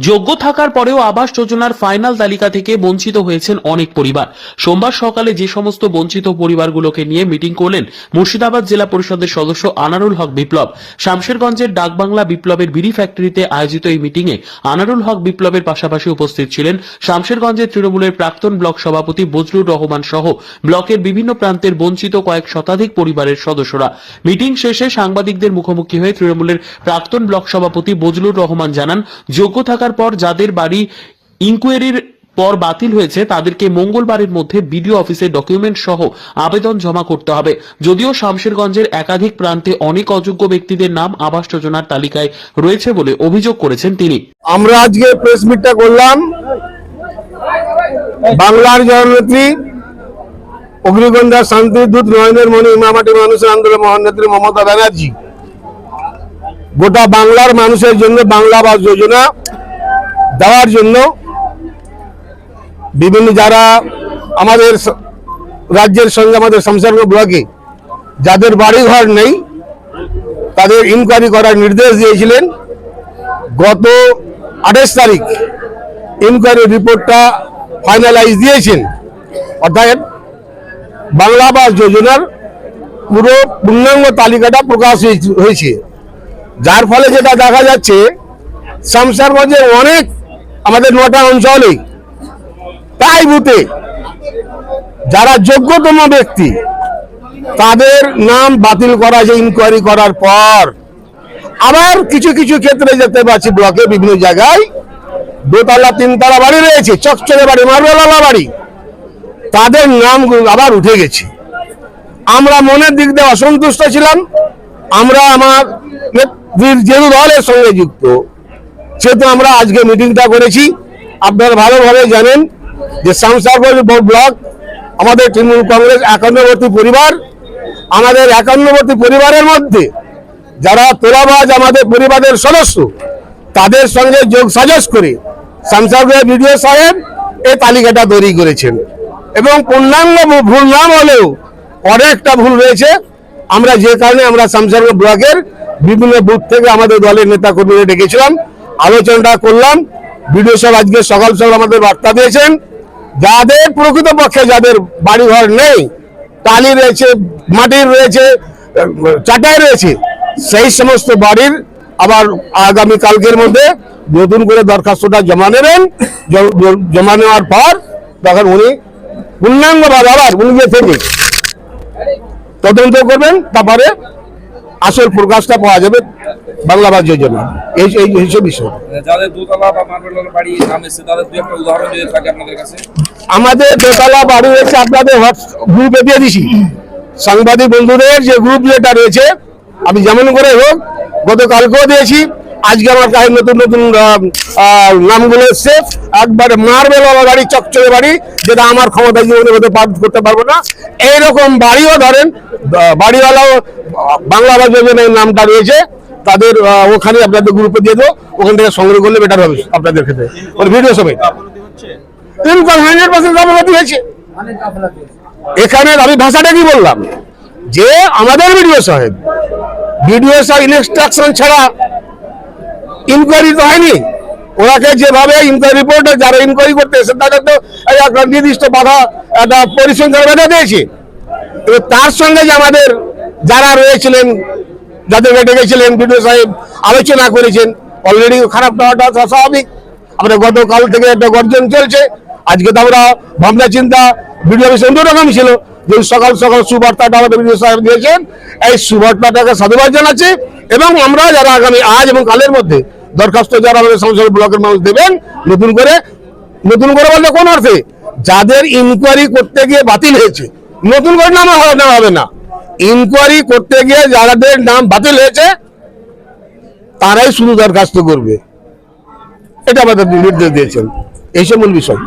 যোগ্য থাকার পরেও আবাস যোজনার ফাইনাল তালিকা থেকে বঞ্চিত হয়েছেন অনেক পরিবার। সোমবার সকালে যে সমস্ত বঞ্চিত পরিবারগুলোকে নিয়ে মিটিং করলেন মুর্শিদাবাদ জেলা পরিষদের সদস্য আনারুল হক বিপ্লব। শামশেরগঞ্জের ডাকবাংলা বিপ্লবের বিড়ি ফ্যাক্টরিতে আয়োজিত এই মিটিংয়ে আনারুল হক বিপ্লবের পাশাপাশি উপস্থিত ছিলেন শামশেরগঞ্জের তৃণমূলের প্রাক্তন ব্লক সভাপতি বজলুর রহমান সহ ব্লকের বিভিন্ন প্রান্তের বঞ্চিত কয়েক শতাধিক পরিবারের সদস্যরা। মিটিং শেষে সাংবাদিকদের মুখোমুখি হয়ে তৃণমূলের প্রাক্তন ব্লক সভাপতি বজলুর রহমান জানান, যোগ্য থাকার পর যাদের বাড়ি ইনকোয়ারির পর বাতিল হয়েছে তাদেরকে মঙ্গলবারের মধ্যে বিডিও অফিসে ডকুমেন্ট সহ আবেদন জমা করতে হবে। যদিও শামশেরগঞ্জের একাধিক প্রান্তে অনেক অযোগ্য ব্যক্তিদের নাম আবাস যোজনার তালিকায় রয়েছে বলে অভিযোগ করেছেন তিনি। আমরা আজকে প্রেস মিটটা করলাম বাংলার জননেত্রী অগ্নিকন্যার শান্তিদূত নয়নের মণি ইমামাটি মানুষের আন্দোলন মহানেত্রী মমতা ব্যানার্জি গোটা বাংলার মানুষের জন্য বাংলা আবাস যোজনা দেওয়ার জন্য বিভিন্ন যারা আমাদের রাজ্যের সঙ্গে আমাদের শামশেরগঞ্জ ব্লকে যাদের বাড়িঘর নেই তাদের ইনকোয়ারি করার নির্দেশ দিয়েছিলেন। গত 28 তারিখ ইনকোয়ারি রিপোর্টটা ফাইনালাইজ দিয়েছেন, অর্থাৎ বাংলা আবাস যোজনার পুরো পূর্ণাঙ্গ তালিকাটা প্রকাশ হয়েছে। যার ফলে যেটা দেখা যাচ্ছে শামশেরগঞ্জে অনেক আমাদের 9টা অঞ্চলে প্রায় বুথে যারা যোগ্যতম ব্যক্তি তাদের নাম বাতিল করা যায় ইনকোয়ারি করার পর। আবার কিছু কিছু ক্ষেত্রে যেতে পারছি ব্লকে বিভিন্ন জায়গায় 2তলা 3তলা বাড়ি রয়েছে, চকচকে বাড়ি, মার্বেলওয়ালা বাড়ি, তাদের নাম আবার উঠে গেছে। আমরা মনের দিক দিয়ে অসন্তুষ্ট ছিলাম। আমরা আমার যেহেতু দলের সঙ্গে যুক্ত সেহেতু আমরা আজকে মিটিংটা করেছি। আপনারা ভালোভাবে জানেন যে শামশেরগঞ্জ ব্লক আমাদের তৃণমূল কংগ্রেস 51বর্তী পরিবার। আমাদের 51বর্তী পরিবারের মধ্যে যারা তোলাবাজ আমাদের পরিবারের সদস্য তাদের সঙ্গে যোগ সাজস করে শামশেরগঞ্জ বিডিও সাহেব এই তালিকাটা তৈরি করেছেন এবং পূর্ণাঙ্গ ভুল নাম হলেও অনেকটা ভুল রয়েছে। আমরা যে কারণে আমরা শামশেরগঞ্জ ব্লকের বিভিন্ন বুথ থেকে আমাদের দলের নেতা কর্মীরা ডেকেছিলাম, আলোচনাটা করলাম। বিডিও সাহেব আজকে সকাল সকাল আমাদের বার্তা দিয়েছেন যাদের প্রকৃতপক্ষে যাদের বাড়িঘর নেই, টালি রয়েছে, মাটির রয়েছে, চাটাই রয়েছে, সেই সমস্ত বাড়ির আবার আগামী কালকের মধ্যে নতুন করে দরখাস্তটা জমা নেবেন। জমা নেওয়ার পর তখন উনি পূর্ণাঙ্গভাবে আবার উনি থেকে তদন্ত করবেন, তারপরে আসল প্রকাশটা পাওয়া যাবে বাংলা আবাস যোজনা এইসব বিষয়। আমাদের 2তলা বাড়ি রয়েছে, আপনাদের গ্রুপে দিয়ে দিছি, সাংবাদিক বন্ধুদের যে গ্রুপ যেটা রয়েছে আমি যেমন করে হোক গতকালকেও দিয়েছি, আজকে আমার কাছে নতুন নতুন নামগুলো এসছে। একবারে মার্বেলওয়ালা বাড়ি, চকচকে বাড়ি, যেটা আমার ক্ষমতা জীবনে করতে পারবো না, এইরকম বাড়িও ধরেন বাড়িওয়ালাও বাংলা আবাস যোজনার নামটা রয়েছে তাদের, ওখানে আপনাদের গ্রুপে দিয়ে দেবো, ওখান থেকে সংগ্রহ করলে বেটার হবে আপনাদের ক্ষেত্রে। ভিডিও সবাই 100% গাফিলতি হয়েছে। এখানে আমি ভাষাটা কি বললাম যে আমাদের বিডিও সাহেব ইনস্ট্রাকশন ছাড়া ইনকোয়ারি তো হয়নি। ওনাকে যেভাবে ইনকোয়ারি রিপোর্টে যারা ইনকোয়ারি করতে এসে তাদের তো একটা নির্দিষ্ট বাধা, একটা পরিসংখ্যান বেঁধে দিয়েছে। তার সঙ্গে যে আমাদের যারা রয়েছিলেন, যাদেরকে ডেকেছিলেন বিডিও সাহেব আলোচনা করেছেন, অলরেডি খারাপ দেওয়াটা স্বাভাবিক। আমরা গতকাল থেকে একটা গর্জন চলছে। আজকে তো আমরা ভাবনা চিন্তা বিডিও অফিস অন্যরকম ছিল, যে সকাল সকাল সুবার্তাটা আমাদের বিডিও সাহেব দিয়েছেন, এই সুবার্তাটাকে সাধুবাদ জানাচ্ছি। এবং আমরা যারা আগামী আজ এবং কালের মধ্যে দরখাস্ত যারা আমাদের শামশেরগঞ্জ ব্লকের মানুষ দেবেন নতুন করে বলতে কোন অর্থে, যাদের ইনকোয়ারি করতে গিয়ে বাতিল হয়েছে নতুন করে নাম নেওয়া হবে না। ইনকোয়ারি করতে গিয়ে যাদের নাম বাতিল হয়েছে তারাই শুধু দরখাস্ত করবে, এটা আমাদের নির্দেশ দিয়েছেন। এইসব মূল বিষয়।